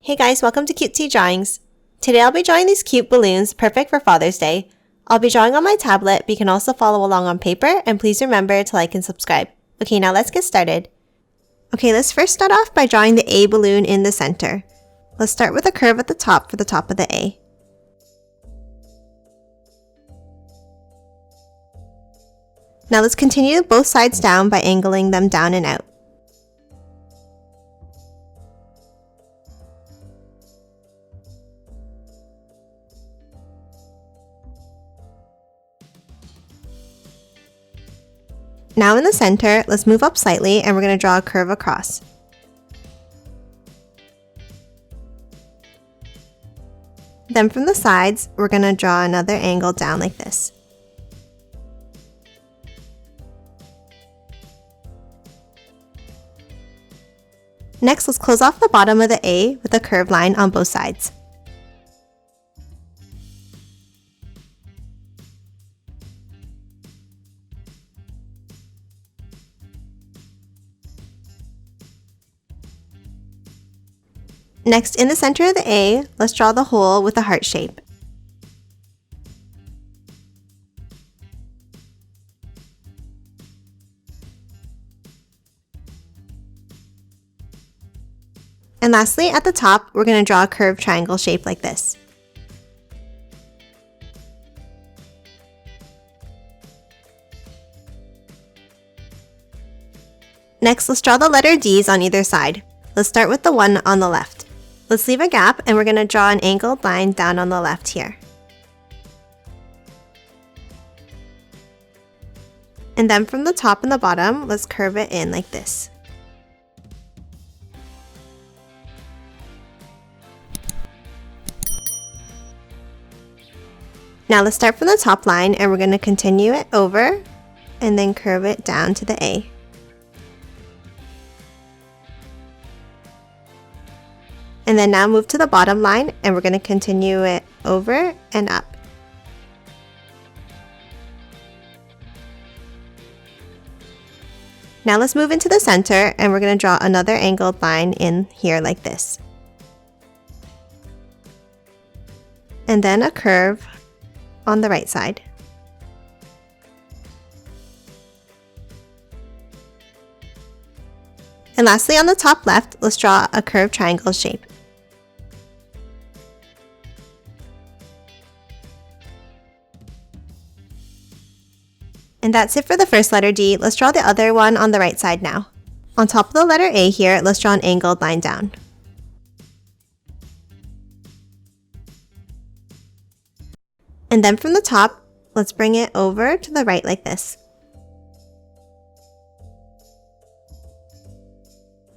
Hey guys, welcome to Cutesy Drawings. Today I'll be drawing these cute balloons, perfect for Father's Day. I'll be drawing on my tablet, but you can also follow along on paper, and please remember to like and subscribe. Okay, now let's get started. Okay, let's first start off by drawing the A balloon in the center. Let's start with a curve at the top for the top of the A. Now let's continue both sides down by angling them down and out. Now in the center, let's move up slightly and we're going to draw a curve across. Then from the sides, we're going to draw another angle down like this. Next, let's close off the bottom of the A with a curved line on both sides. Next, in the center of the A, let's draw the hole with a heart shape. And lastly, at the top, we're going to draw a curved triangle shape like this. Next, let's draw the letter D's on either side. Let's start with the one on the left. Let's leave a gap and we're going to draw an angled line down on the left here. And then from the top and the bottom, let's curve it in like this. Now let's start from the top line and we're going to continue it over and then curve it down to the A. And then now move to the bottom line and we're going to continue it over and up. Now let's move into the center and we're going to draw another angled line in here like this. And then a curve on the right side. And lastly, on the top left, let's draw a curved triangle shape. And that's it for the first letter D. Let's draw the other one on the right side now. On top of the letter A here, let's draw an angled line down. And then from the top, let's bring it over to the right like this.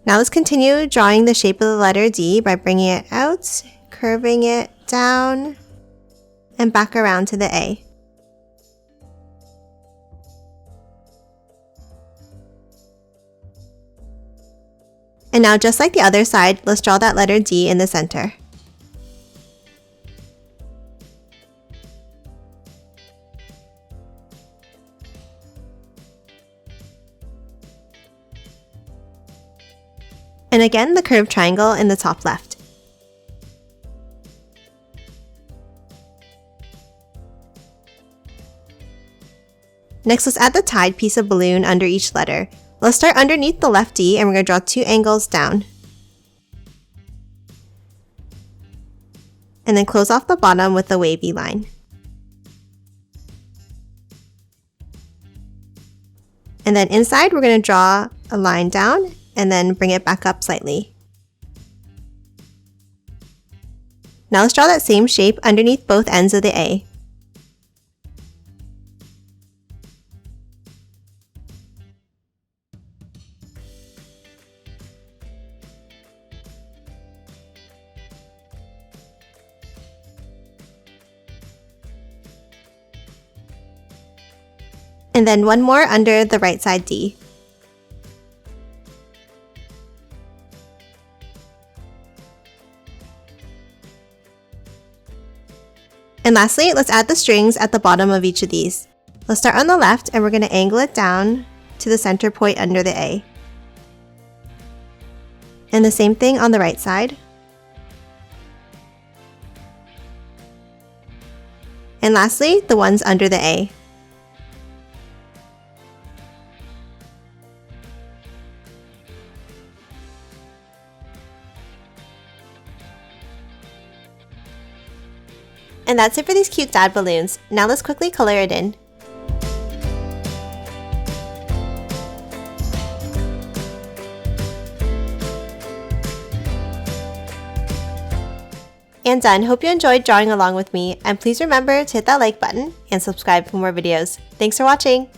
Now let's continue drawing the shape of the letter D by bringing it out, curving it down, and back around to the A. And now just like the other side, let's draw that letter D in the center. And again, the curved triangle in the top left. Next, let's add the tied piece of balloon under each letter. Let's start underneath the left D and we're going to draw two angles down. And then close off the bottom with a wavy line. And then inside, we're going to draw a line down and then bring it back up slightly. Now let's draw that same shape underneath both ends of the A. And then one more under the right side D. And lastly, let's add the strings at the bottom of each of these. Let's start on the left and we're going to angle it down to the center point under the A. And the same thing on the right side. And lastly, the ones under the A. And that's it for these cute dad balloons. Now let's quickly color it in. And done. Hope you enjoyed drawing along with me, and please remember to hit that like button and subscribe for more videos. Thanks for watching!